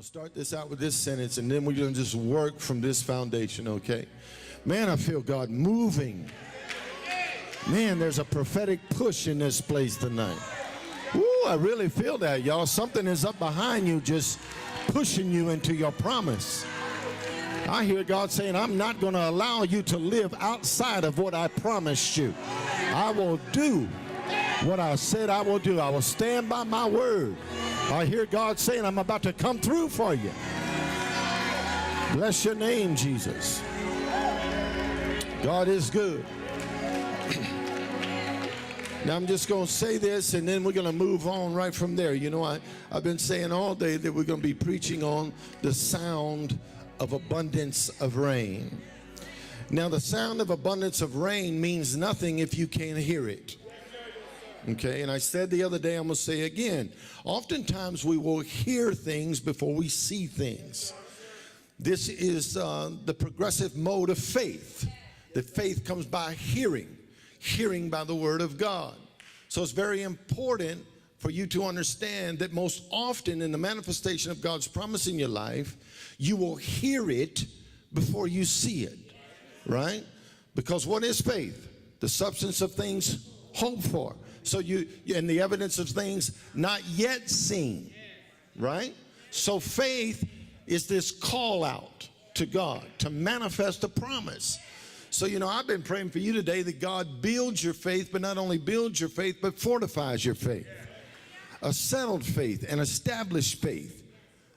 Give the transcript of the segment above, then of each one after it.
going to start this out with this sentence, and then we're going to just work from this foundation, okay? Man, I feel God moving. Man, there's a prophetic push in this place tonight. Woo, I really feel that, y'all. Something is up behind you just pushing you into your promise. I hear God saying, I'm not going to allow you to live outside of what I promised you. I will do what I said I will do. I will stand by my word. I hear God saying, I'm about to come through for you. Bless your name, Jesus. God is good. Now I'm just going to say this, and then we're going to move on right from there. You know, I've been saying all day that we're going to be preaching on the sound of abundance of rain. Now, the sound of abundance of rain means nothing if you can't hear it. Okay, and I said the other day, I'm going to say again, oftentimes we will hear things before we see things. This is the progressive mode of faith. That faith comes by hearing by the word of God. So it's very important for you to understand that most often in the manifestation of God's promise in your life, you will hear it before you see it, right? Because what is faith? The substance of things hoped for. So and the evidence of things not yet seen, right? So faith is this call out to God to manifest a promise. So, you know, I've been praying for you today that God builds your faith, but not only builds your faith, but fortifies your faith. A settled faith, an established faith,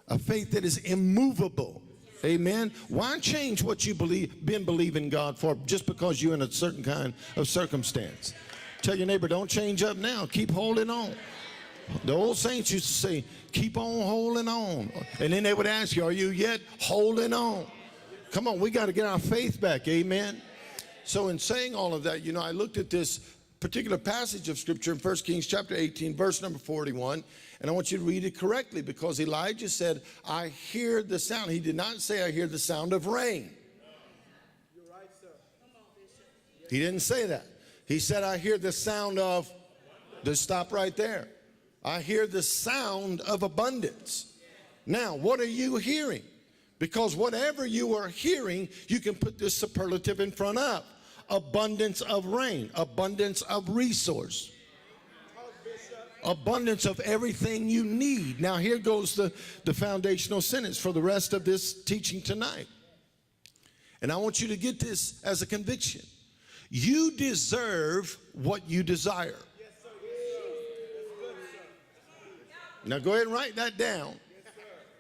a faith that is immovable. Amen. Why change what you been believing God for just because you're in a certain kind of circumstance? Tell your neighbor, don't change up now. Keep holding on. The old saints used to say, keep on holding on. And then they would ask you, are you yet holding on? Come on, we got to get our faith back. Amen. So in saying all of that, you know, I looked at this particular passage of scripture in 1 Kings chapter 18, verse number 41. And I want you to read it correctly, because Elijah said, I hear the sound. He did not say, I hear the sound of rain. You're right, sir. He didn't say that. He said, I hear the sound of, just stop right there. I hear the sound of abundance. Now, what are you hearing? Because whatever you are hearing, you can put this superlative in front of. Abundance of rain, abundance of resource, abundance of everything you need. Now here goes the foundational sentence for the rest of this teaching tonight. And I want you to get this as a conviction. You deserve what you desire. Now go ahead and write that down.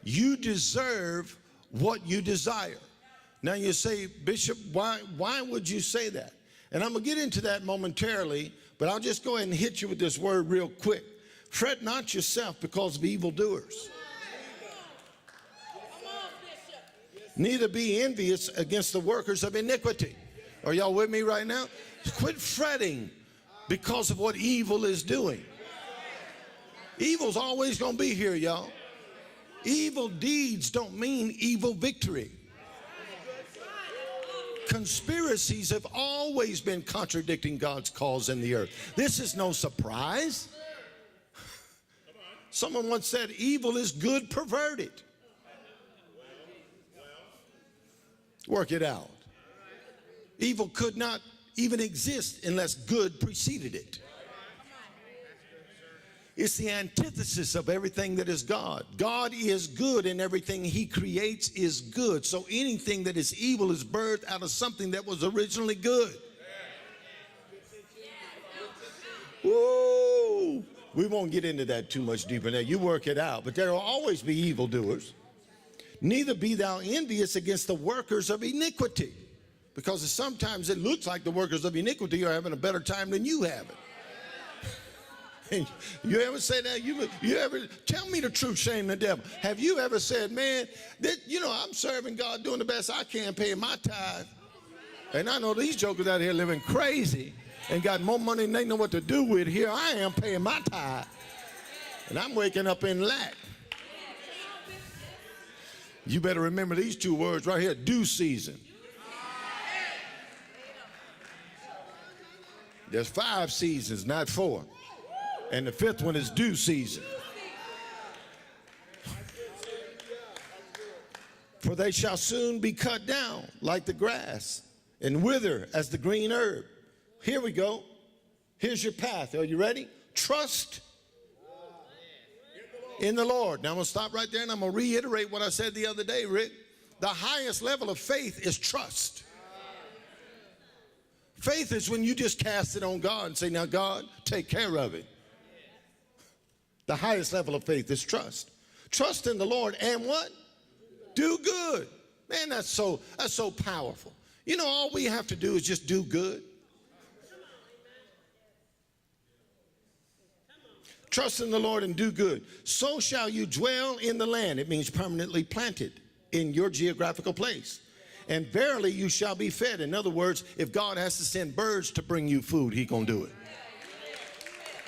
You deserve what you desire. Now you say, Bishop, why would you say that? And I'm going to get into that momentarily, but I'll just go ahead and hit you with this word real quick. Fret not yourself because of evildoers. Neither be envious against the workers of iniquity. Are y'all with me right now? Quit fretting because of what evil is doing. Evil's always going to be here, y'all. Evil deeds don't mean evil victory. Conspiracies have always been contradicting God's cause in the earth. This is no surprise. Someone once said, evil is good perverted. Work it out. Evil could not even exist unless good preceded it. It's the antithesis of everything that is God. God is good, and everything he creates is good. So anything that is evil is birthed out of something that was originally good. Whoa! We won't get into that too much deeper now. You work it out. But there will always be evildoers. Neither be thou envious against the workers of iniquity. Because sometimes it looks like the workers of iniquity are having a better time than you have it. You ever say that? You ever tell me the truth, shame the devil? Have you ever said, man, I'm serving God, doing the best I can, paying my tithe, and I know these jokers out here living crazy and got more money than they know what to do with. Here I am paying my tithe, and I'm waking up in lack. You better remember these two words right here: due season. There's 5 seasons, not 4. And the 5th one is due season. For they shall soon be cut down like the grass and wither as the green herb. Here we go. Here's your path. Are you ready? Trust in the Lord. Now I'm going to stop right there and I'm going to reiterate what I said the other day, Rick. The highest level of faith is trust. Faith is when you just cast it on God and say, now God, take care of it. The highest level of faith is trust. Trust in the Lord and what? Do good. Man, that's so powerful. You know, all we have to do is just do good. Trust in the Lord and do good. So shall you dwell in the land. It means permanently planted in your geographical place. And verily you shall be fed. In other words, if God has to send birds to bring you food, he gonna do it.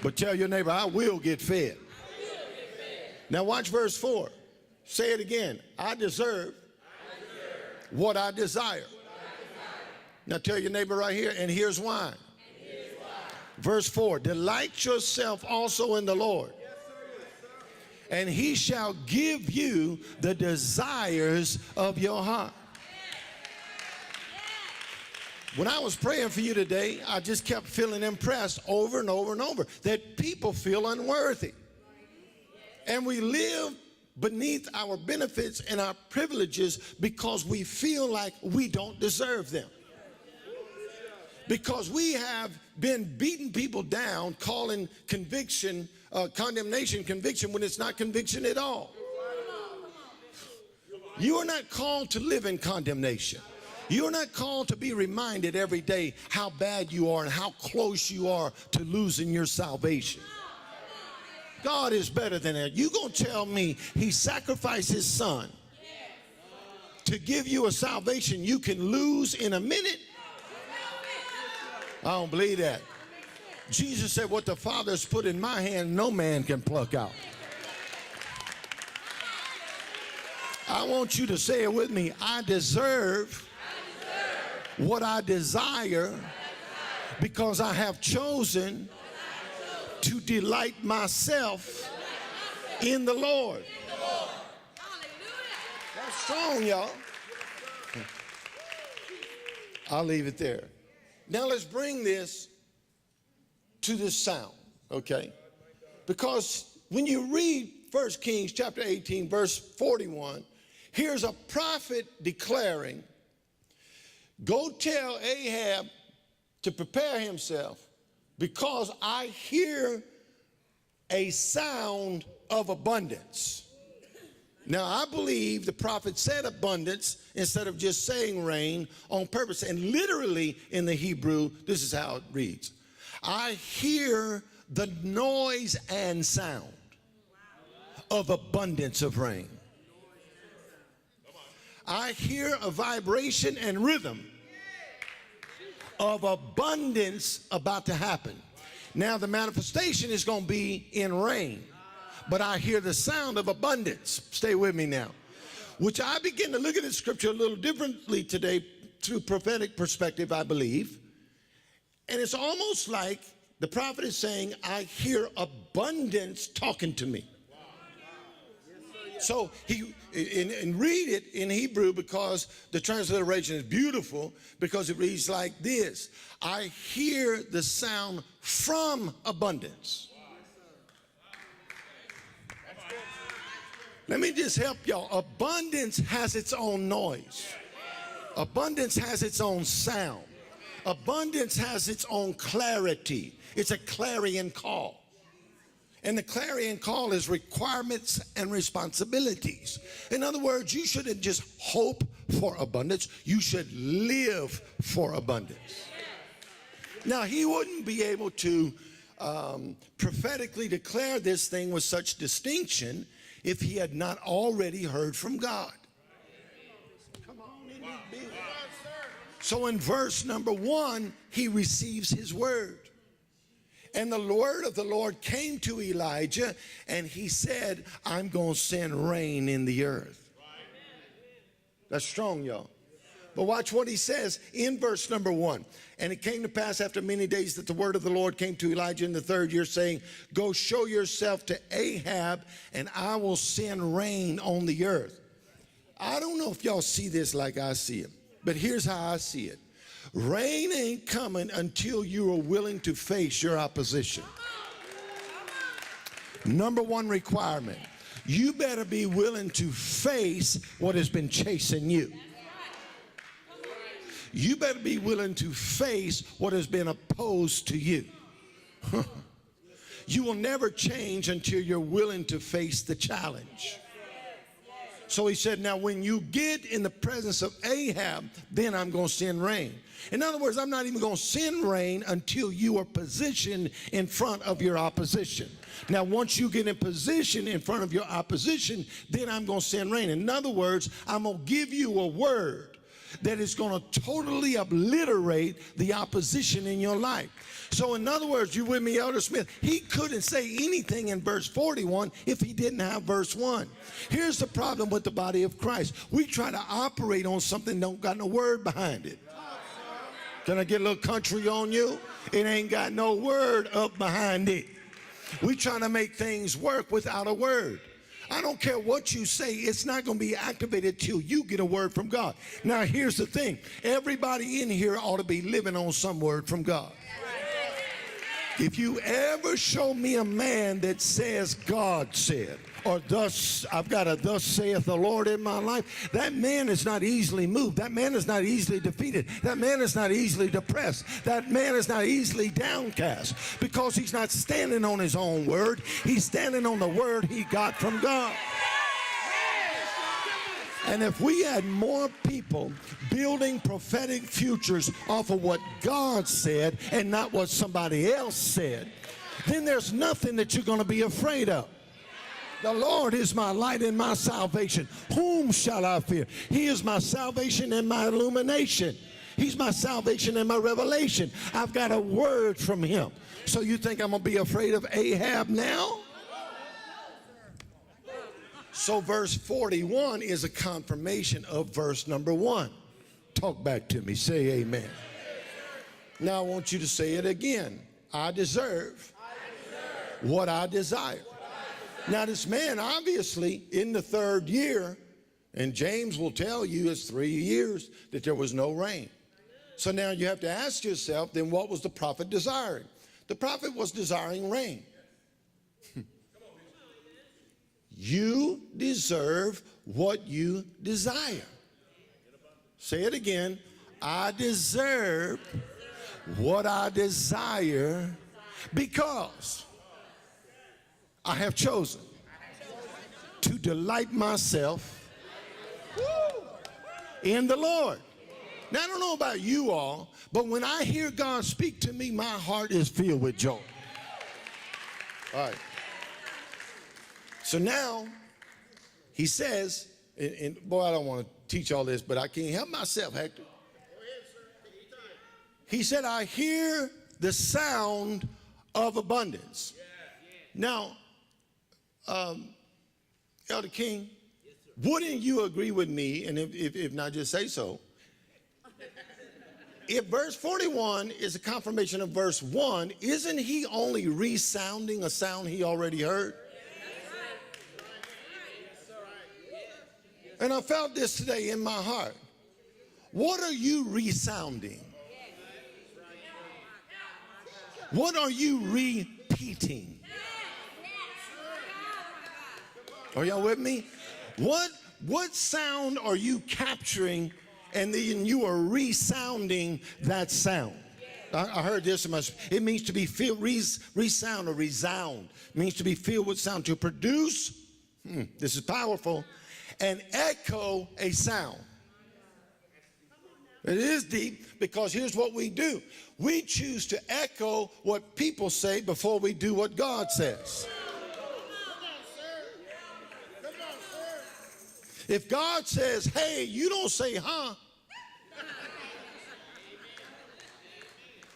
But tell your neighbor, I will get fed. Now watch verse 4. Say it again. I deserve what I desire. Now tell your neighbor right here, and here's why. Verse 4, delight yourself also in the Lord, and he shall give you the desires of your heart. When I was praying for you today, I just kept feeling impressed over and over and over that people feel unworthy. And we live beneath our benefits and our privileges because we feel like we don't deserve them. Because we have been beating people down, calling conviction, condemnation conviction when it's not conviction at all. You are not called to live in condemnation. You are not called to be reminded every day how bad you are and how close you are to losing your salvation. God is better than that. You gonna tell me he sacrificed his son to give you a salvation you can lose in a minute? I don't believe that. Jesus said, what the Father's put in my hand, no man can pluck out. I want you to say it with me. I deserve what I desire because I have chosen to delight myself in the Lord. That's strong, y'all. I'll leave it there. Now let's bring this to this sound, okay? Because when you read 1 Kings chapter 18, verse 41, here's a prophet declaring, go tell Ahab to prepare himself because I hear a sound of abundance. Now, I believe the prophet said abundance instead of just saying rain on purpose. And literally in the Hebrew, this is how it reads. I hear the noise and sound of abundance of rain. I hear a vibration and rhythm of abundance about to happen. Now the manifestation is going to be in rain, but I hear the sound of abundance. Stay with me now. Which I begin to look at the scripture a little differently today through prophetic perspective, I believe. And it's almost like the prophet is saying, I hear abundance talking to me. So and read it in Hebrew because the transliteration is beautiful because it reads like this. I hear the sound from abundance. Let me just help y'all. Abundance has its own noise. Abundance has its own sound. Abundance has its own clarity. It's a clarion call. And the clarion call is requirements and responsibilities. In other words, you shouldn't just hope for abundance. You should live for abundance. Now, he wouldn't be able to prophetically declare this thing with such distinction if he had not already heard from God. Come on, so in verse number 1, he receives his word. And the word of the Lord came to Elijah, and he said, I'm going to send rain in the earth. That's strong, y'all. But watch what he says in verse number 1. And it came to pass after many days that the word of the Lord came to Elijah in the 3rd year, saying, go show yourself to Ahab, and I will send rain on the earth. I don't know if y'all see this like I see it, but here's how I see it. Rain ain't coming until you are willing to face your opposition. Number one requirement, you better be willing to face what has been chasing you. You better be willing to face what has been opposed to you. You will never change until you're willing to face the challenge. So he said, now when you get in the presence of Ahab, then I'm going to send rain. In other words, I'm not even going to send rain until you are positioned in front of your opposition. Now, once you get in position in front of your opposition, then I'm going to send rain. In other words, I'm going to give you a word that is going to totally obliterate the opposition in your life. So in other words, you with me, Elder Smith? He couldn't say anything in verse 41 if he didn't have verse 1. Here's the problem with the body of Christ. We try to operate on something that don't got no word behind it. Can I get a little country on you? It ain't got no word up behind it. We trying to make things work without a word. I don't care what you say, it's not going to be activated till you get a word from God. Now, here's the thing. Everybody in here ought to be living on some word from God. If you ever show me a man that says God said, or thus, I've got a thus saith the Lord in my life, that man is not easily moved. That man is not easily defeated. That man is not easily depressed. That man is not easily downcast because he's not standing on his own word. He's standing on the word he got from God. And if we had more people building prophetic futures off of what God said and not what somebody else said, then there's nothing that you're going to be afraid of. The Lord is my light and my salvation. Whom shall I fear? He is my salvation and my illumination. He's my salvation and my revelation. I've got a word from him. So you think I'm going to be afraid of Ahab now? So verse 41 is a confirmation of verse number 1. Talk back to me. Say amen. Now I want you to say it again. I deserve what I desire. Now this man obviously in the 3rd year, and James will tell you it's 3 years that there was no rain. So now you have to ask yourself, then what was the prophet desiring? The prophet was desiring rain. You deserve what you desire. Say it again. I deserve what I desire because I have chosen to delight myself in the Lord. Now, I don't know about you all, but when I hear God speak to me, my heart is filled with joy. All right. So now, he says, and boy, I don't want to teach all this, but I can't help myself, Hector. He said, I hear the sound of abundance. Now, Elder King, wouldn't you agree with me, and if not, just say so, if verse 41 is a confirmation of verse 1, isn't he only resounding a sound he already heard? And I felt this today in my heart. What are you resounding? What are you repeating? Are y'all with me? What sound are you capturing and then you are resounding that sound? I heard this. It means to be filled, resound or resound. It means to be filled with sound. To produce, this is powerful, and echo a sound. It is deep because here's what we do. We choose to echo what people say before we do what God says. If God says, hey, you don't say, huh?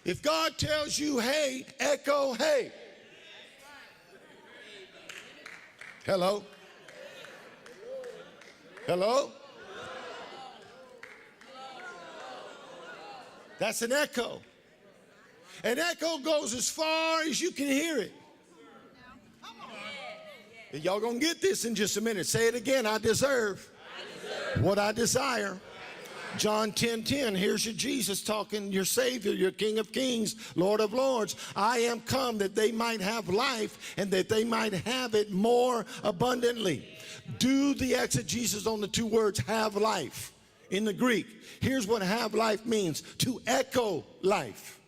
If God tells you, hey, echo, hey. Hello? Hello? That's an echo. An echo goes as far as you can hear it. Y'all gonna get this in just a minute. Say it again. I deserve what I desire. John 10:10, here's your Jesus talking, your Savior, your King of Kings, Lord of Lords. I am come that they might have life and that they might have it more abundantly. Do the exegesis on the two words, have life, in the Greek. Here's what have life means: to echo life,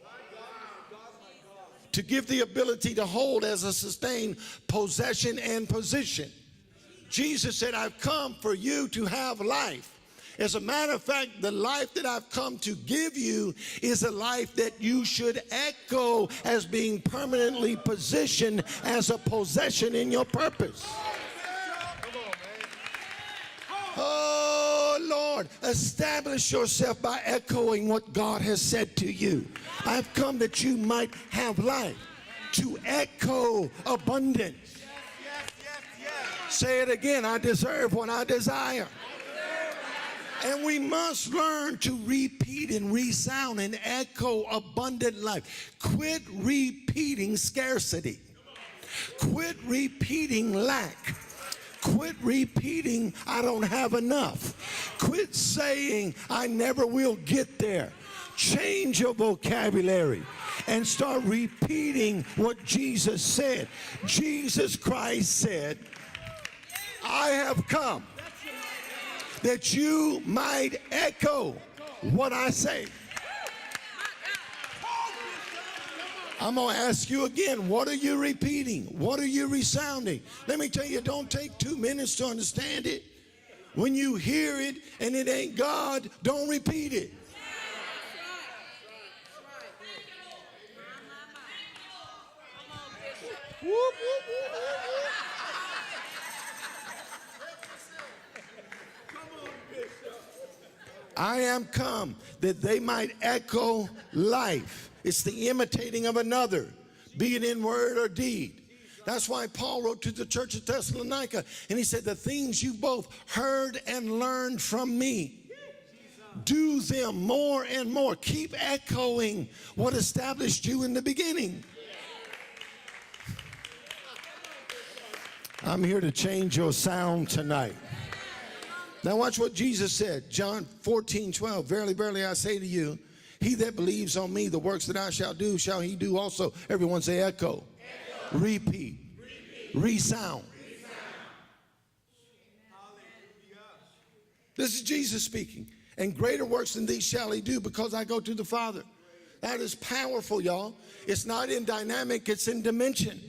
to give the ability to hold as a sustained possession and position. Jesus said, I've come for you to have life. As a matter of fact, the life that I've come to give you is a life that you should echo as being permanently positioned as a possession in your purpose. Oh, Lord, establish yourself by echoing what God has said to you. I've come that you might have life, to echo abundance. Say it again, I deserve what I desire. And we must learn to repeat and resound and echo abundant life. Quit repeating scarcity. Quit repeating lack. Quit repeating, I don't have enough. Quit saying, I never will get there. Change your vocabulary and start repeating what Jesus said. Jesus Christ said, I have come that you might echo what I say. I'm going to ask you again, what are you repeating? What are you resounding? Let me tell you, don't take 2 minutes to understand it. When you hear it and it ain't God, don't repeat it. Whoop, whoop, whoop, whoop. I am come that they might echo life. It's the imitating of another, be it in word or deed. That's why Paul wrote to the church of Thessalonica, and he said, the things you both heard and learned from me, do them more and more. Keep echoing what established you in the beginning. I'm here to change your sound tonight. Now watch what Jesus said, John 14:12. Verily, verily, I say to you, he that believes on me, the works that I shall do, shall he do also. Everyone say echo. Echo. Repeat. Resound. This is Jesus speaking. And greater works than these shall he do, because I go to the Father. That is powerful, y'all. It's not in dynamic, it's in dimension.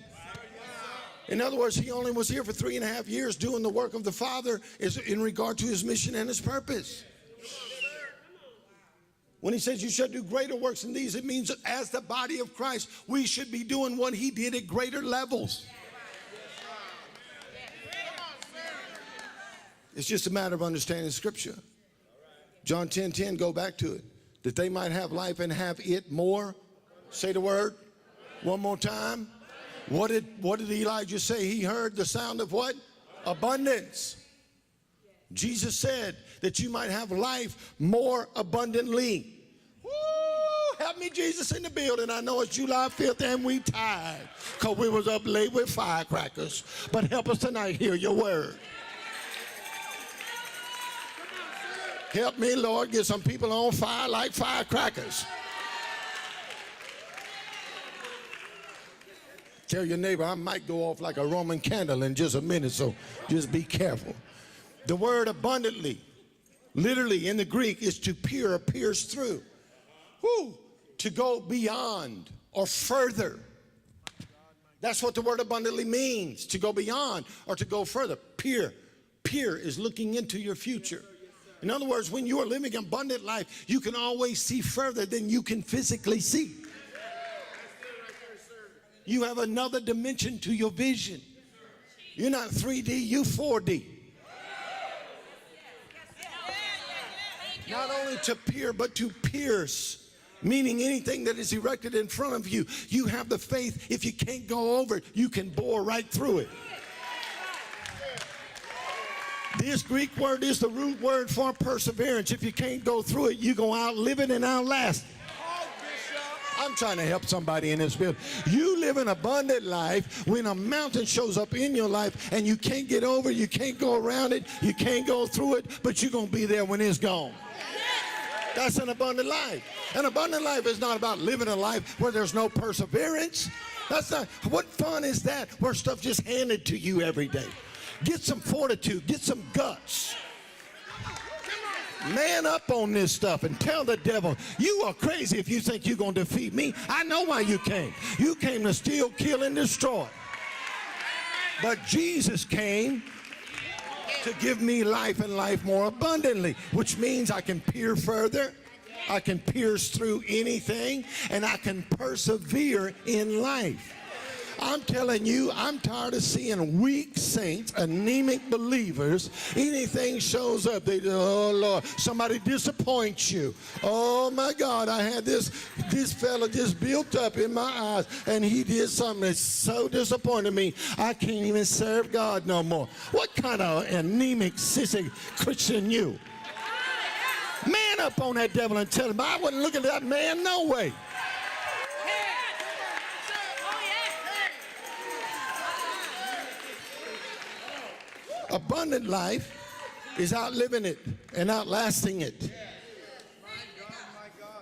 In other words, he only was here for 3.5 years doing the work of the Father is in regard to his mission and his purpose. When he says you shall do greater works than these, it means that as the body of Christ, we should be doing what he did at greater levels. It's just a matter of understanding Scripture. John 10:10, go back to it. That they might have life and have it more. Say the word one more time. What did Elijah say? He heard the sound of what? Abundance. Jesus said that you might have life more abundantly. Woo! Help me, Jesus, in the building. I know it's July 5th and we tired because we was up late with firecrackers. But help us tonight hear your word. Help me, Lord, get some people on fire like firecrackers. Tell your neighbor, I might go off like a Roman candle in just a minute, so just be careful. The word abundantly, literally in the Greek, is to peer or pierce through. Woo! To go beyond or further. That's what the word abundantly means, to go beyond or to go further. Peer. Peer is looking into your future. In other words, when you are living abundant life, you can always see further than you can physically see. You have another dimension to your vision. You're not 3D, you 4D. Not only to peer, but to pierce, meaning anything that is erected in front of you. You have the faith, if you can't go over it, you can bore right through it. This Greek word is the root word for perseverance. If you can't go through it, you're going to outlive it and outlast it. I'm trying to help somebody in this building. You live an abundant life when a mountain shows up in your life and you can't get over it, you can't go around it, you can't go through it, but you're going to be there when it's gone. That's an abundant life. An abundant life is not about living a life where there's no perseverance. That's not. What fun is that where stuff just handed to you every day? Get some fortitude, get some guts. Man up on this stuff and tell the devil, you are crazy if you think you're going to defeat me. I know why you came. You came to steal, kill, and destroy. But Jesus came to give me life and life more abundantly, which means I can peer further, I can pierce through anything, and I can persevere in life. I'm telling you, I'm tired of seeing weak saints, anemic believers. Anything shows up, they oh Lord, somebody disappoints you. Oh my God, I had this fella just built up in my eyes, and he did something that so disappointed me, I can't even serve God no more. What kind of anemic, sissy Christian you? Man up on that devil and tell him, I wouldn't look at that man no way. Abundant life is outliving it and outlasting it.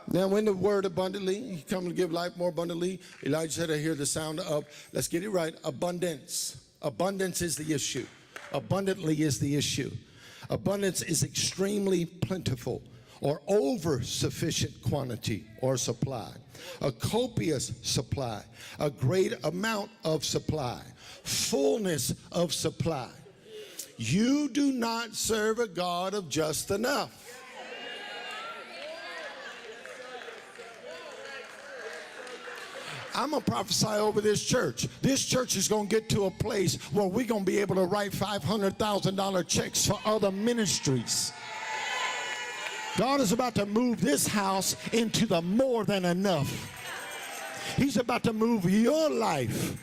Now, when the word abundantly, he comes to give life more abundantly, Elijah said, I hear the sound of, let's get it right, abundance. Abundance is the issue. Abundantly is the issue. Abundance is extremely plentiful or over sufficient quantity or supply. A copious supply, a great amount of supply, fullness of supply. You do not serve a God of just enough. I'm going to prophesy over this church. This church is going to get to a place where we're going to be able to write $500,000 checks for other ministries. God is about to move this house into the more than enough. He's about to move your life.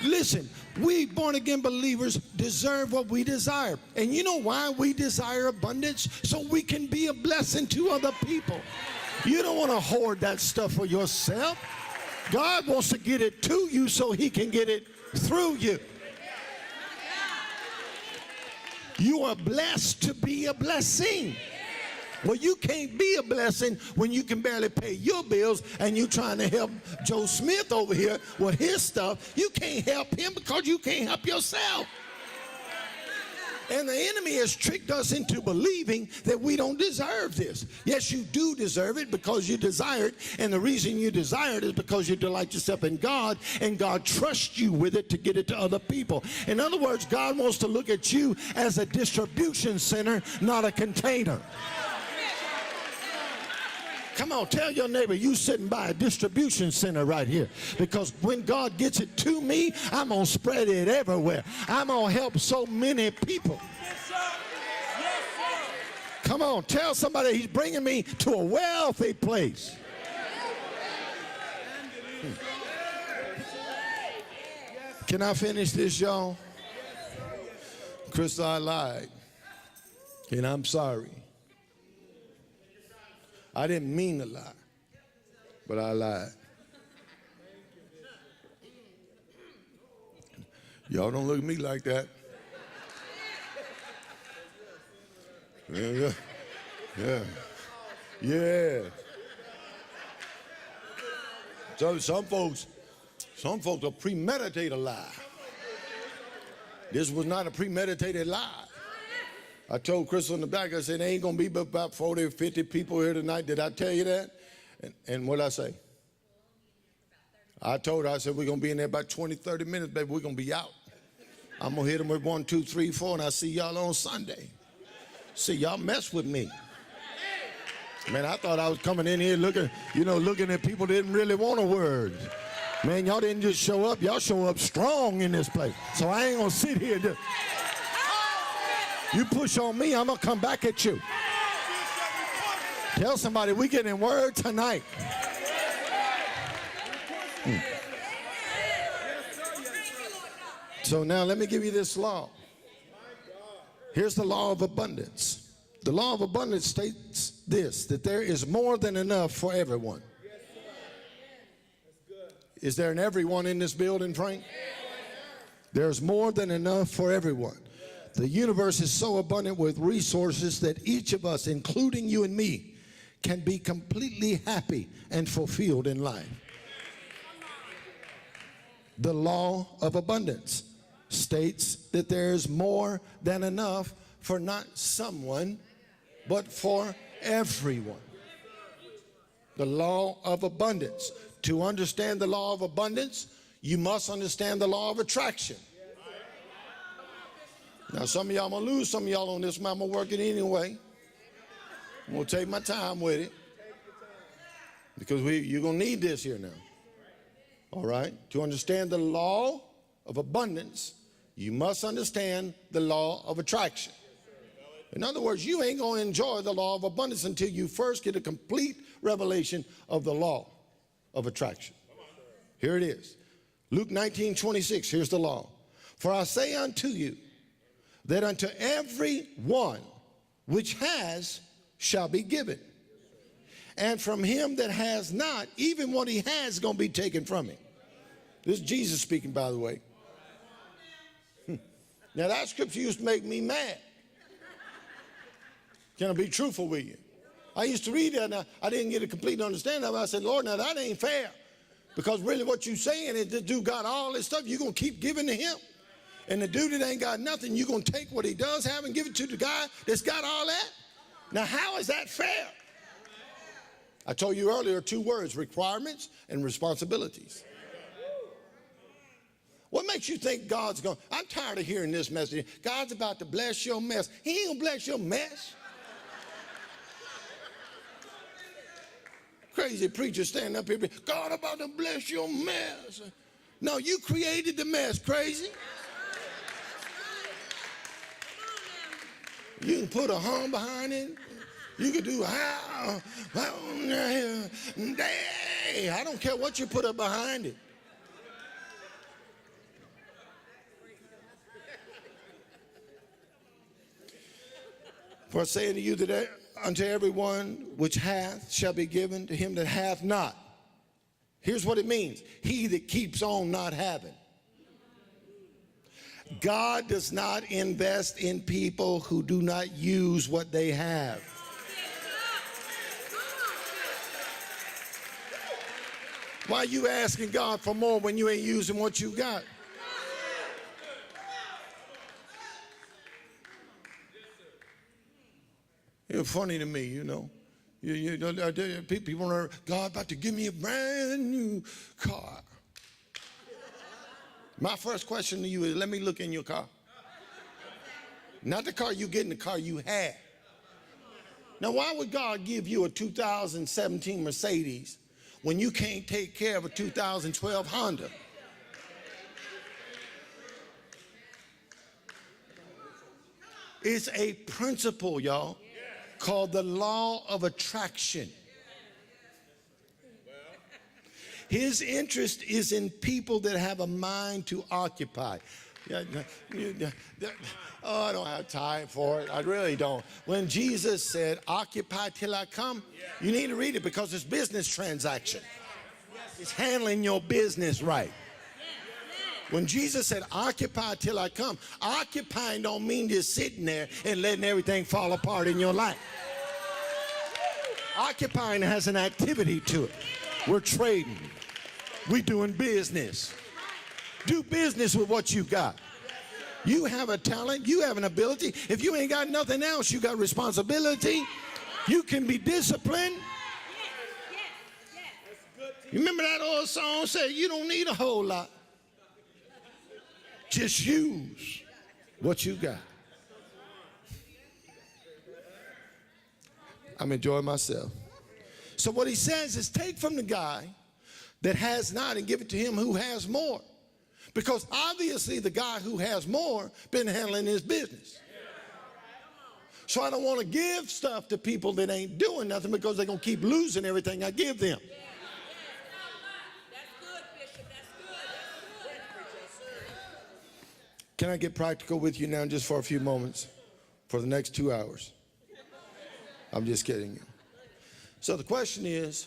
Listen, we born-again believers deserve what we desire. And you know why we desire abundance? So we can be a blessing to other people. You don't want to hoard that stuff for yourself. God wants to get it to you so he can get it through you. You are blessed to be a blessing. Well, you can't be a blessing when you can barely pay your bills and you trying to help Joe Smith over here with his stuff. You can't help him because you can't help yourself. And the enemy has tricked us into believing that we don't deserve this. Yes, you do deserve it because you desire it. And the reason you desire it is because you delight yourself in God, and God trusts you with it to get it to other people. In other words, God wants to look at you as a distribution center, not a container. Come on, tell your neighbor you sitting by a distribution center right here. Because when God gets it to me, I'm going to spread it everywhere. I'm going to help so many people. Yes, sir. Yes, sir. Come on, tell somebody he's bringing me to a wealthy place. Can I finish this, y'all? Crystal, I lied. And I'm sorry. I didn't mean to lie, but I lied. Y'all don't look at me like that. Yeah. So some folks will premeditate a lie. This was not a premeditated lie. I told Crystal in the back, I said, there ain't going to be but about 40 or 50 people here tonight. Did I tell you that? And what did I say? I told her, I said, we're going to be in there about 20, 30 minutes, baby. We're going to be out. I'm going to hit them with 1, 2, 3, 4, and I'll see y'all on Sunday. See, y'all mess with me. Man, I thought I was coming in here looking at people that didn't really want a word. Man, y'all didn't just show up. Y'all show up strong in this place. So I ain't going to sit here. You push on me, I'm going to come back at you. Tell somebody we getting word tonight. So now let me give you this law. Here's the law of abundance. The law of abundance states this, that there is more than enough for everyone. Is there an everyone in this building, Frank? There's more than enough for everyone. The universe is so abundant with resources that each of us, including you and me, can be completely happy and fulfilled in life. The law of abundance states that there's more than enough for not someone, but for everyone. The law of abundance. To understand the law of abundance, you must understand the law of attraction. Now, some of y'all, I'm going to lose some of y'all on this, but I'm going to work it anyway. I'm going to take my time with it. Because you're going to need this here now. All right? To understand the law of abundance, you must understand the law of attraction. In other words, you ain't going to enjoy the law of abundance until you first get a complete revelation of the law of attraction. Here it is. Luke 19:26, here's the law. For I say unto you, that unto every one which has shall be given. And from him that has not, even what he has is going to be taken from him. This is Jesus speaking, by the way. Now that scripture used to make me mad. Can I be truthful with you? I used to read that and I didn't get a complete understanding of it. I said, Lord, now that ain't fair. Because really what you're saying is this dude got all this stuff, you're going to keep giving to him. And the dude that ain't got nothing, you're going to take what he does have and give it to the guy that's got all that? Now, how is that fair? I told you earlier 2 words, requirements and responsibilities. What makes you think God's going, I'm tired of hearing this message. God's about to bless your mess. He ain't going to bless your mess. Crazy preacher standing up here, God about to bless your mess. No, you created the mess, crazy. You can put a hum behind it. You can do I don't care what you put up behind it. For I say unto you that unto everyone which hath shall be given, to him that hath not. Here's what it means. He that keeps on not having. God does not invest in people who do not use what they have. Why are you asking God for more when you ain't using what you got? It's funny to me, you know. People are, God about to give me a brand new car. My first question to you is, let me look in your car. Not the car you get, in the car you had. Now, why would God give you a 2017 Mercedes when you can't take care of a 2012 Honda? It's a principle, y'all, called the law of attraction. His interest is in people that have a mind to occupy. Oh, I don't have time for it. I really don't. When Jesus said, occupy till I come, you need to read it because it's business transaction. It's handling your business right. When Jesus said, occupy till I come, occupying don't mean just sitting there and letting everything fall apart in your life. Occupying has an activity to it. We're trading. We're doing business. Do business with what you got. You have a talent. You have an ability. If you ain't got nothing else, you got responsibility. You can be disciplined. You remember that old song said, you don't need a whole lot. Just use what you got. I'm enjoying myself. So what he says is take from the guy that has not and give it to him who has more. Because obviously the guy who has more been handling his business. So I don't want to give stuff to people that ain't doing nothing because they're going to keep losing everything I give them. Can I get practical with you now just for a few moments? For the next 2 hours. I'm just kidding you. So the question is,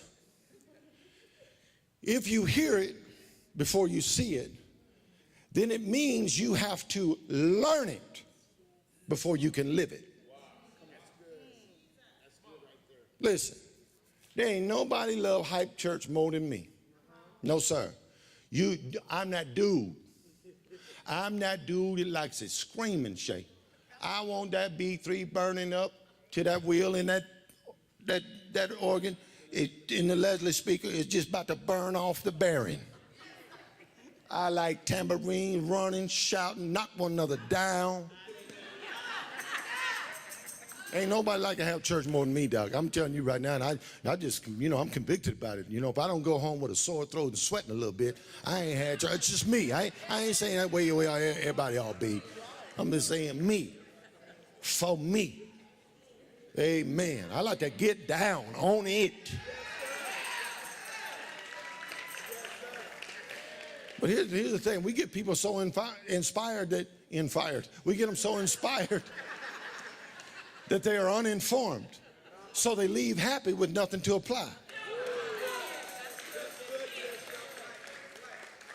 if you hear it before you see it, then it means you have to learn it before you can live it. Listen, there ain't nobody love hype church more than me. No, sir. I'm that dude. I'm that dude that likes it scream and shake. I want that B3 burning up to that wheel in that organ. In the Leslie speaker, it's just about to burn off the bearing. I like tambourine, running, shouting, knock one another down. Ain't nobody like to have church more than me, Doc. I'm telling you right now, and I just, I'm convicted about it. If I don't go home with a sore throat and sweating a little bit, I ain't had church. It's just me. I ain't saying that way everybody ought to be. I'm just saying me. For me. Amen. I like to get down on it. But here's the thing. We get people so inspired. We get them so inspired that they are uninformed. So they leave happy with nothing to apply.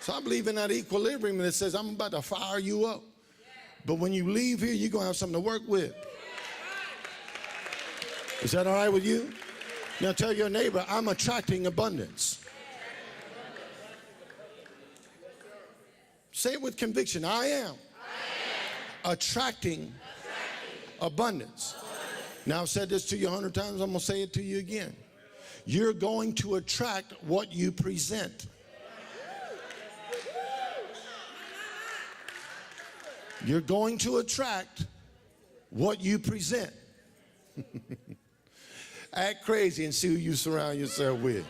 So I believe in that equilibrium that says, I'm about to fire you up. But when you leave here, you're going to have something to work with. Is that all right with you? Now tell your neighbor, I'm attracting abundance. Say it with conviction. I am attracting abundance. Now, I've said this to you 100 times. I'm going to say it to you again. You're going to attract what you present. You're going to attract what you present. Act crazy and see who you surround yourself with.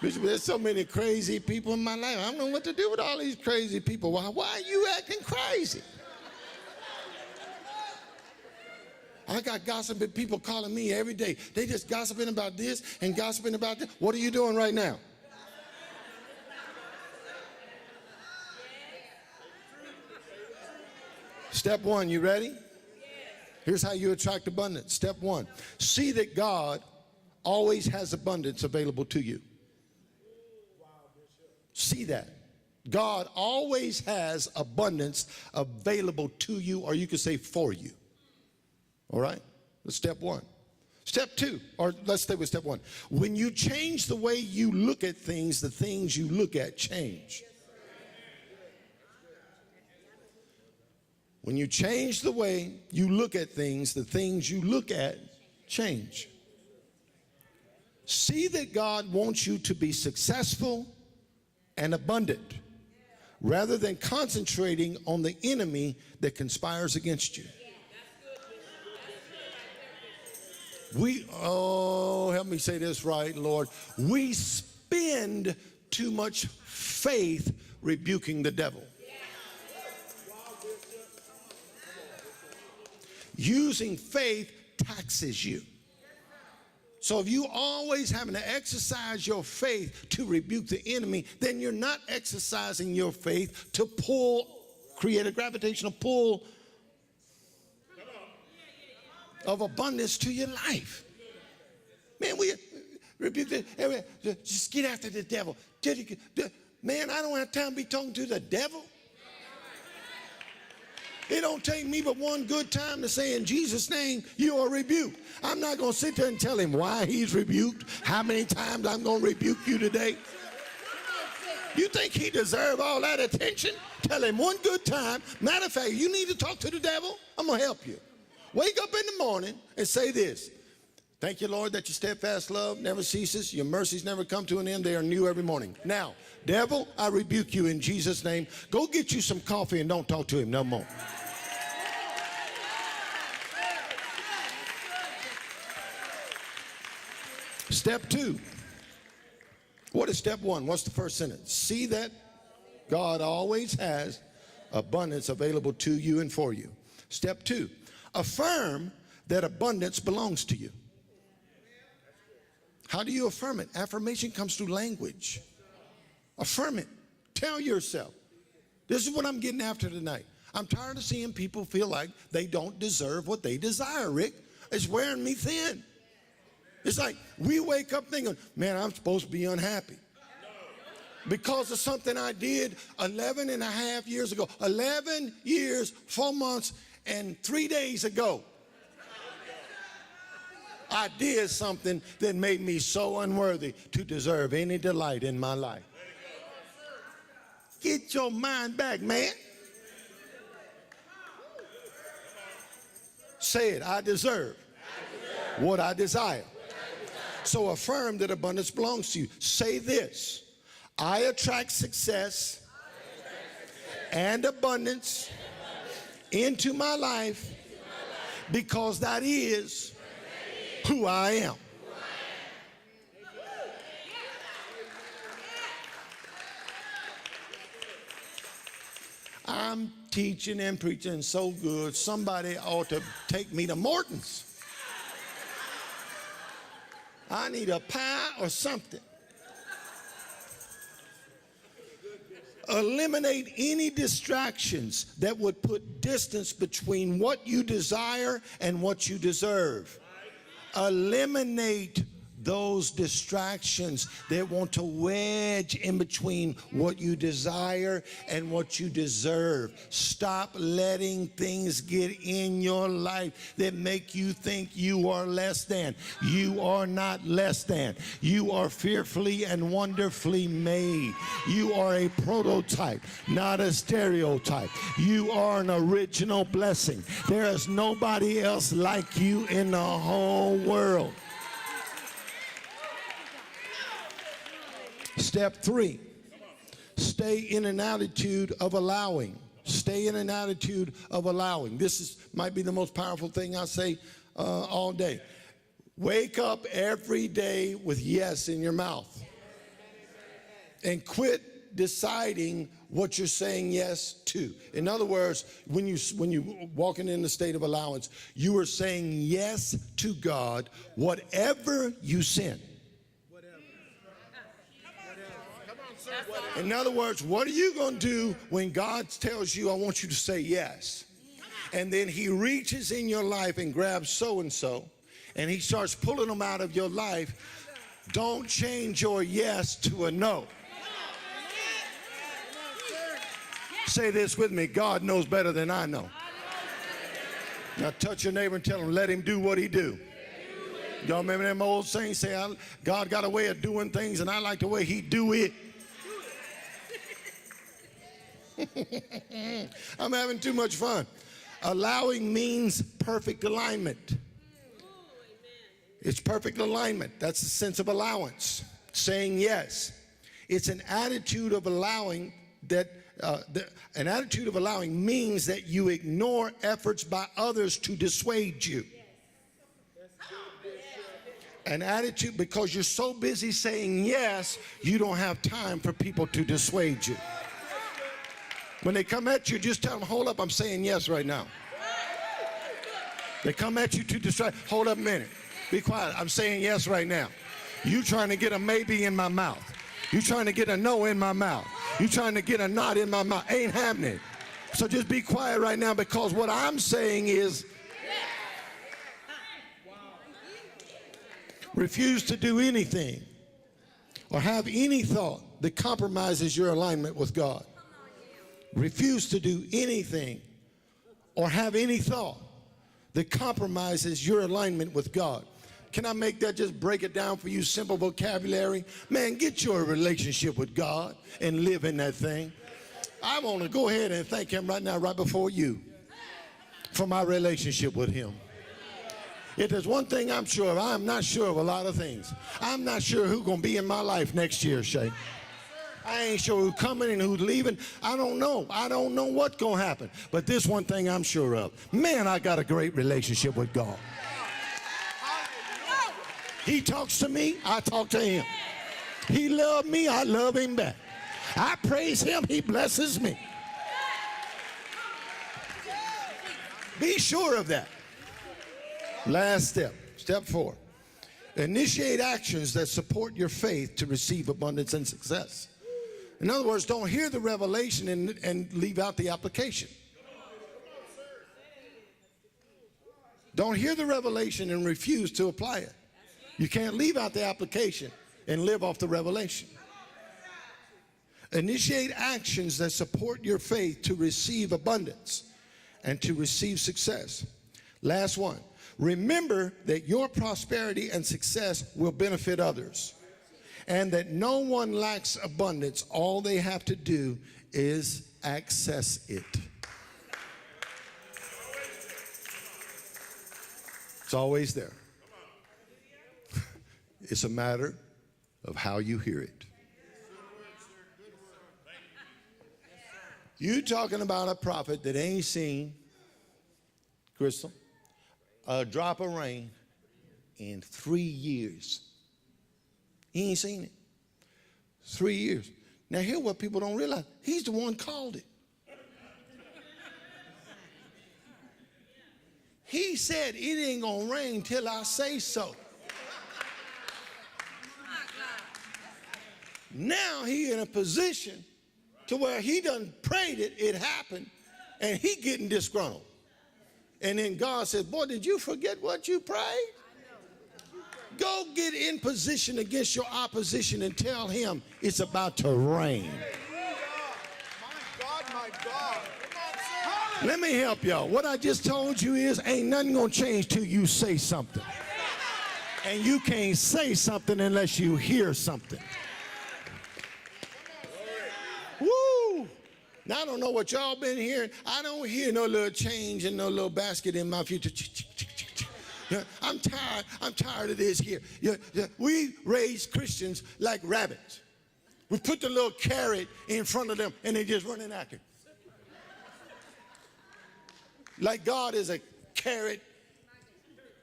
Bishop, there's so many crazy people in my life. I don't know what to do with all these crazy people. Why are you acting crazy? I got gossiping people calling me every day. They just gossiping about this and gossiping about that. What are you doing right now? Step one, you ready? Here's how you attract abundance. Step one, see that God always has abundance available to you. See that. God always has abundance available to you, or you could say for you. All right? That's step one. Step two, or let's stay with step one. When you change the way you look at things, the things you look at change. When you change the way you look at things, the things you look at change. See that God wants you to be successful and abundant, rather than concentrating on the enemy that conspires against you. Help me say this right, Lord. We spend too much faith rebuking the devil. Using faith taxes you. So if you always having to exercise your faith to rebuke the enemy, then you're not exercising your faith to create a gravitational pull of abundance to your life. Man, we rebuke the, just get after the devil. Man, I don't have time to be talking to the devil. It don't take me but one good time to say, in Jesus' name, you are rebuked. I'm not going to sit there and tell him why he's rebuked, how many times I'm going to rebuke you today. You think he deserves all that attention? Tell him one good time. Matter of fact, you need to talk to the devil, I'm going to help you. Wake up in the morning and say this. Thank you, Lord, that your steadfast love never ceases. Your mercies never come to an end. They are new every morning. Now, devil, I rebuke you in Jesus' name. Go get you some coffee and don't talk to him no more. Step two. What is step one? What's the first sentence? See that God always has abundance available to you and for you. Step two. Affirm that abundance belongs to you. How do you affirm it? Affirmation comes through language. Affirm it. Tell yourself. This is what I'm getting after tonight. I'm tired of seeing people feel like they don't deserve what they desire, Rick. It's wearing me thin. It's like we wake up thinking, man, I'm supposed to be unhappy. because of something I did 11 and a half years ago. 11 years, 4 months, and 3 days ago. I did something that made me so unworthy to deserve any delight in my life. Get your mind back, man. Say it, I deserve what I desire. So affirm that abundance belongs to you. Say this, I attract success and abundance into my life because that is who I am. I'm teaching and preaching so good, somebody ought to take me to Morton's. I need a pie or something. Eliminate any distractions that would put distance between what you desire and what you deserve. Eliminate those distractions that want to wedge in between what you desire and what you deserve. Stop letting things get in your life that make you think you are less than. You are not less than. You are fearfully and wonderfully made. You are a prototype, not a stereotype. You are an original blessing. There is nobody else like you in the whole world. Step 3, stay in an attitude of allowing. Stay in an attitude of allowing. This might be the most powerful thing I say all day. Wake up every day with yes in your mouth. And quit deciding what you're saying yes to. In other words, when you walking in the state of allowance, you are saying yes to God, whatever you sin. In other words, what are you going to do when God tells you, I want you to say yes? And then he reaches in your life and grabs so-and-so, and he starts pulling them out of your life. Don't change your yes to a no. Say this with me, God knows better than I know. Now touch your neighbor and tell him, let him do what he do. Y'all remember them old sayings? Say, God got a way of doing things, and I like the way he do it. I'm having too much fun. Allowing means perfect alignment. It's perfect alignment. That's the sense of allowance. Saying yes. It's an attitude of allowing that an attitude of allowing means that you ignore efforts by others to dissuade you. An attitude, because you're so busy saying yes, you don't have time for people to dissuade you. When they come at you, just tell them, hold up, I'm saying yes right now. They come at you to distract. Hold up a minute. Be quiet. I'm saying yes right now. You trying to get a maybe in my mouth. You trying to get a no in my mouth. You trying to get a not in my mouth. Ain't happening. So just be quiet right now, because what I'm saying is refuse to do anything or have any thought that compromises your alignment with God. Refuse to do anything or have any thought that compromises your alignment with God. Can I make that, just break it down for you, simple vocabulary? Man, get your relationship with God and live in that thing. I want to go ahead and thank him right now, right before you, for my relationship with him. If there's one thing I'm sure of, I'm not sure of a lot of things. I'm not sure who's going to be in my life next year, Shay. I ain't sure who's coming and who's leaving. I don't know. I don't know what's going to happen. But this one thing I'm sure of. Man, I got a great relationship with God. He talks to me, I talk to him. He loves me, I love him back. I praise him, he blesses me. Be sure of that. Last step, step 4. Initiate actions that support your faith to receive abundance and success. In other words, don't hear the revelation and leave out the application. Don't hear the revelation and refuse to apply it. You can't leave out the application and live off the revelation. Initiate actions that support your faith to receive abundance and to receive success. Last one. Remember that your prosperity and success will benefit others, and that no one lacks abundance. All they have to do is access it. It's always there. It's a matter of how you hear it. You talking about a prophet that ain't seen, Crystal, a drop of rain in 3 years. He ain't seen it. 3 years. Now here's what people don't realize. He's the one called it. He said it ain't gonna rain till I say so. Now he in a position to where he done prayed it, it happened, and he getting disgruntled. And then God said, boy, did you forget what you prayed? Go get in position against your opposition and tell him it's about to rain. My God. Let me help y'all. What I just told you is ain't nothing gonna change till you say something. And you can't say something unless you hear something. Woo! Now I don't know what y'all been hearing. I don't hear no little change and no little basket in my future. I'm tired of this here. We raise Christians like rabbits. We put the little carrot in front of them and they just running after it. Like God is a carrot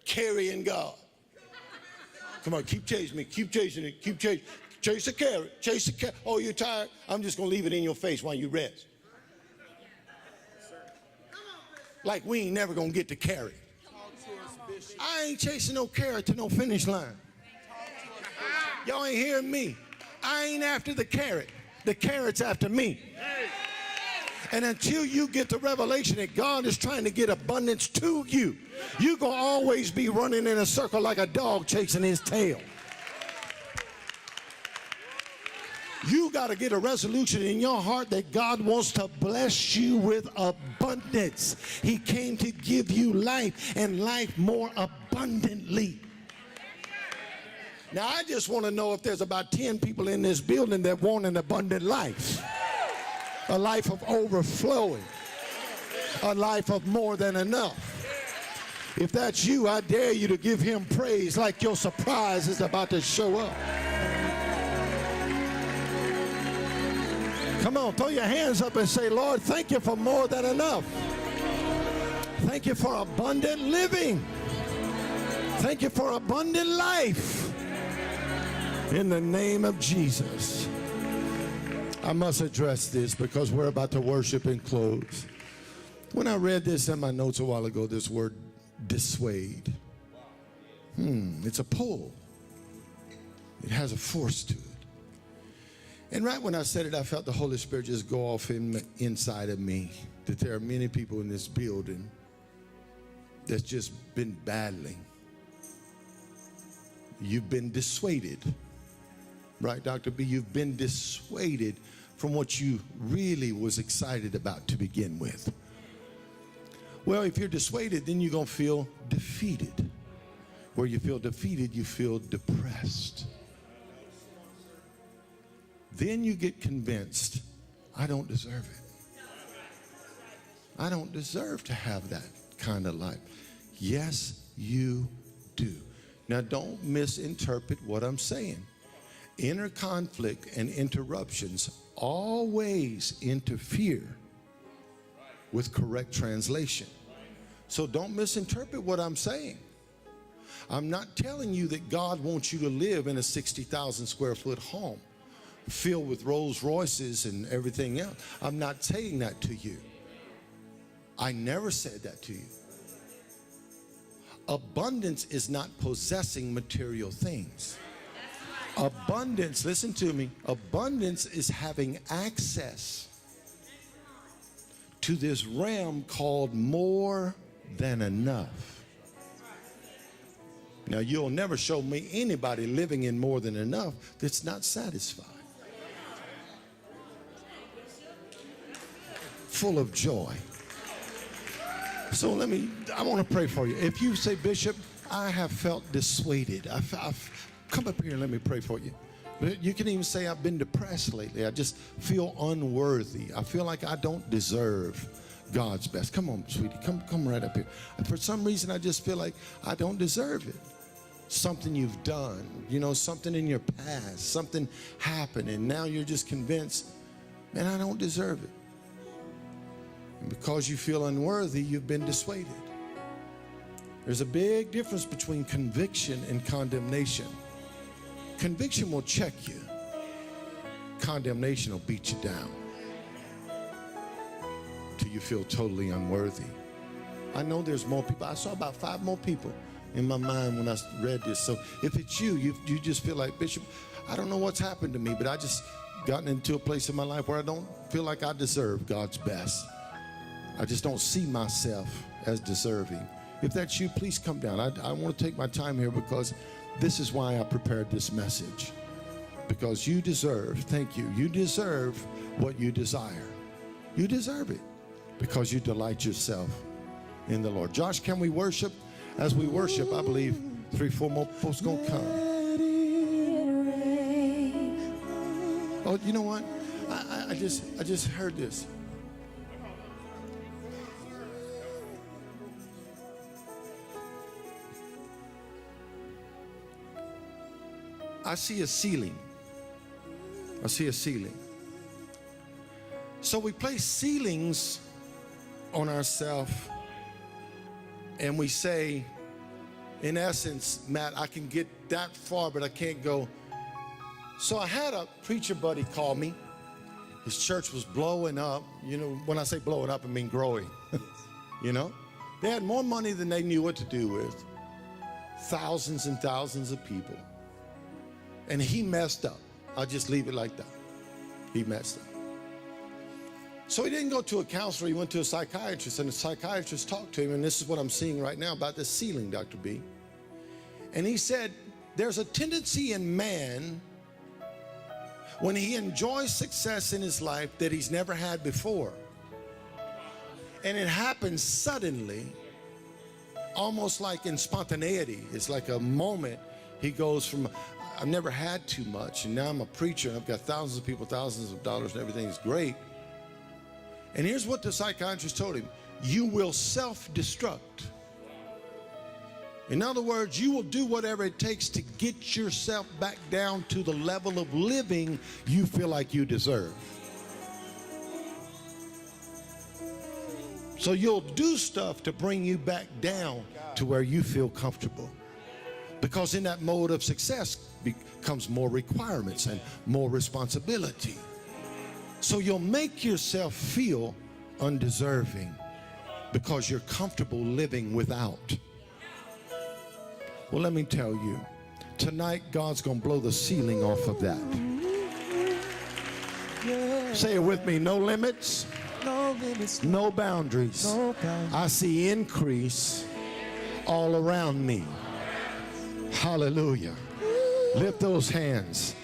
carrying God. Come on, keep chasing me, keep chasing it, keep chasing. Chase a carrot, chase a carrot. Oh, you're tired? I'm just gonna leave it in your face while you rest. Like we ain't never gonna get the carrot. I ain't chasing no carrot to no finish line. Y'all ain't hearing me. I ain't after the carrot. The carrot's after me. And until you get the revelation that God is trying to get abundance to you, you're going to always be running in a circle like a dog chasing his tail. You got to get a resolution in your heart that God wants to bless you with abundance. He came to give you life and life more abundantly. Now, I just want to know if there's about 10 people in this building that want an abundant life. A life of overflowing. A life of more than enough. If that's you, I dare you to give him praise like your surprise is about to show up. Come on, throw your hands up and say, Lord, thank you for more than enough. Thank you for abundant living. Thank you for abundant life. In the name of Jesus. I must address this because we're about to worship and close. When I read this in my notes a while ago, this word dissuade. It's a pull. It has a force to it. And right when I said it, I felt the Holy Spirit just go off inside of me. That there are many people in this building that's just been battling. You've been dissuaded. Right, Dr. B? You've been dissuaded from what you really was excited about to begin with. Well, if you're dissuaded, then you're going to feel defeated. Where you feel defeated, you feel depressed. Then you get convinced, I don't deserve it. I don't deserve to have that kind of life. Yes, you do. Now, don't misinterpret what I'm saying. Inner conflict and interruptions always interfere with correct translation. So don't misinterpret what I'm saying. I'm not telling you that God wants you to live in a 60,000 square foot home filled with Rolls Royces and everything else. I'm not saying that to you. I never said that to you. Abundance is not possessing material things. Abundance, listen to me, abundance is having access to this realm called more than enough. Now, you'll never show me anybody living in more than enough that's not satisfied. full of joy. So I want to pray for you. If you say, Bishop, I have felt dissuaded. Come up here and let me pray for you. You can even say, I've been depressed lately. I just feel unworthy. I feel like I don't deserve God's best. Come on, sweetie. Come right up here. And for some reason, I just feel like I don't deserve it. Something you've done, something in your past, something happened, and now you're just convinced, man, I don't deserve it. And because you feel unworthy, you've been dissuaded. There's a big difference between conviction and condemnation. Conviction will check you. Condemnation will beat you down till you feel totally unworthy. I know there's more people. I saw about 5 more people in my mind when I read this. So if it's you just feel like, Bishop, I don't know what's happened to me, but I just gotten into a place in my life where I don't feel like I deserve God's best. I just don't see myself as deserving. If that's you, please come down. I want to take my time here because this is why I prepared this message. Because you deserve, thank you, you deserve what you desire. You deserve it because you delight yourself in the Lord. Josh, can we worship? As we worship, I believe 3, 4 more folks gonna come. Oh, you know what? I just heard this. I see a ceiling. I see a ceiling. So we place ceilings on ourselves. And we say, in essence, Matt, I can get that far, but I can't go. So I had a preacher buddy call me. His church was blowing up. When I say blowing up, I mean growing. They had more money than they knew what to do with. Thousands and thousands of people. And he messed up. I'll just leave it like that. He messed up. So he didn't go to a counselor, he went to a psychiatrist, and the psychiatrist talked to him, and this is what I'm seeing right now about the ceiling, Dr. B. And he said, there's a tendency in man when he enjoys success in his life that he's never had before. And it happens suddenly, almost like in spontaneity. It's like a moment he goes from, I've never had too much, and now I'm a preacher, and I've got thousands of people, thousands of dollars, and everything's great. And here's what the psychiatrist told him. You will self-destruct. In other words, you will do whatever it takes to get yourself back down to the level of living you feel like you deserve. So you'll do stuff to bring you back down to where you feel comfortable. Because in that mode of success becomes more requirements and more responsibility. So you'll make yourself feel undeserving because you're comfortable living without. Well, let me tell you, tonight God's going to blow the ceiling off of that. Say it with me, no limits, no boundaries. I see increase all around me. Hallelujah. Lift those hands.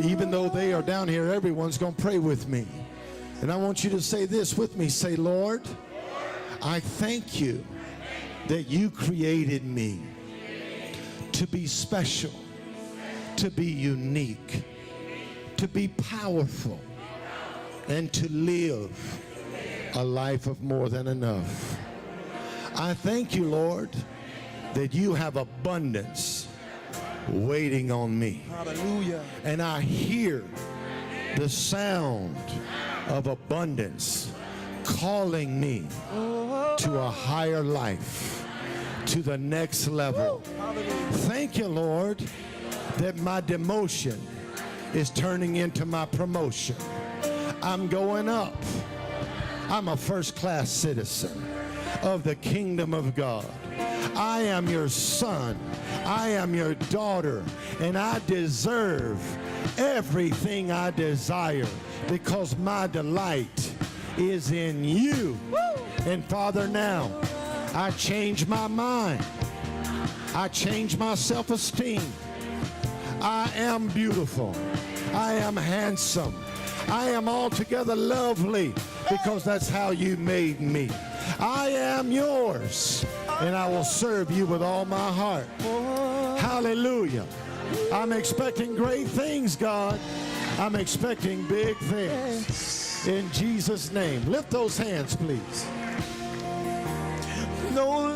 Even though they are down here, everyone's going to pray with me. And I want you to say this with me. Say, Lord, I thank you that you created me to be special, to be unique, to be powerful, and to live a life of more than enough. I thank you, Lord, that you have abundance waiting on me. Hallelujah. And I hear the sound of abundance calling me to a higher life, to the next level. Thank you, Lord, that my demotion is turning into my promotion. I'm going up. I'm a first-class citizen of the kingdom of God. I am your son. I am your daughter, and I deserve everything I desire because my delight is in you. And Father, now I change my mind. I change my self-esteem. I am beautiful. I am handsome. I am altogether lovely because that's how you made me. I am yours, and I will serve you with all my heart. Hallelujah. I'm expecting great things, God. I'm expecting big things. In Jesus' name. Lift those hands, please. No